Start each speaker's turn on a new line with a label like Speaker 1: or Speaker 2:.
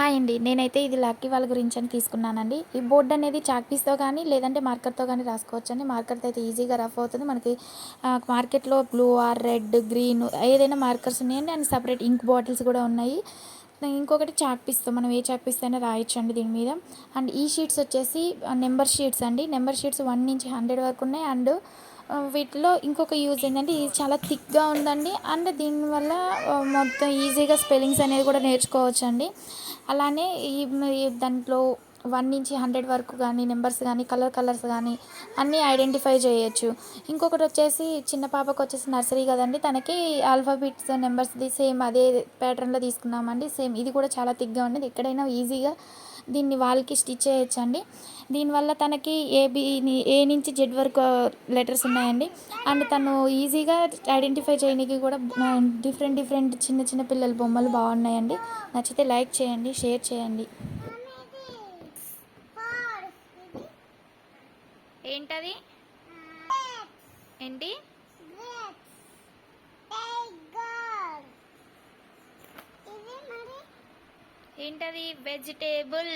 Speaker 1: Hi అండి. నేనైతే ఇది లక్కీ వాళ్ళ గురించని తీసుకున్నానండి. ఈ బోర్డ్ అనేది చాక్ పీస్‌తో గానీ, లేదంటే మార్కర్‌తో గానీ రాసుకోవచ్చండి. మార్కర్‌తో అయితే ఈజీగా రఫ్ అవుతుంది. మనకి మార్కెట్‌లో బ్లూ ఆర్ రెడ్, గ్రీన్ ఏదైనా మార్కర్స్ ఉన్నాయండి. అండ్ సెపరేట్ ఇంక్ బాటిల్స్ కూడా ఉన్నాయి. ఇంకొకటి చాక్ పీస్‌తో మనం ఏ చాక్ పీస్‌తో అయినా రాయొచ్చండి దీని మీద. అండ్ ఈ షీట్స్ వచ్చేసి నెంబర్ షీట్స్ అండి. నెంబర్ షీట్స్ 1 నుంచి 100 వరకు ఉన్నాయి. అండ్ వీటిలో ఇంకొక యూజ్ ఏంటంటే ఇది చాలా థిక్‌గా ఉందండి. అండ్ దీనివల్ల మొత్తం ఈజీగా స్పెల్లింగ్స్ అనేది కూడా నేర్చుకోవచ్చండి. అలానే దాంట్లో 1 నుంచి 100 వరకు కానీ నెంబర్స్ కానీ కలర్స్ కానీ అన్నీ ఐడెంటిఫై చేయొచ్చు. ఇంకొకటి వచ్చేసి చిన్న పాపకు వచ్చేసి నర్సరీ కదండి, తనకి ఆల్ఫాబెట్స్ నెంబర్స్ది సేమ్ అదే ప్యాటర్న్లో తీసుకున్నామండి. సేమ్ ఇది కూడా చాలా థిక్గా ఉండేది. ఎక్కడైనా ఈజీగా దీన్ని వాళ్ళకి స్టిచ్ చేయొచ్చండి. దీనివల్ల తనకి ఏ నుంచి జెడ్ వరకు లెటర్స్ ఉన్నాయండి. అండ్ తను ఈజీగా ఐడెంటిఫై చేయడానికి కూడా డిఫరెంట్ చిన్న చిన్న పిల్లల బొమ్మలు బాగున్నాయండి. నచ్చితే లైక్ చేయండి, షేర్ చేయండి. ఏంటది? ఏంటి? ఏంటది? వెజిటేబుల్.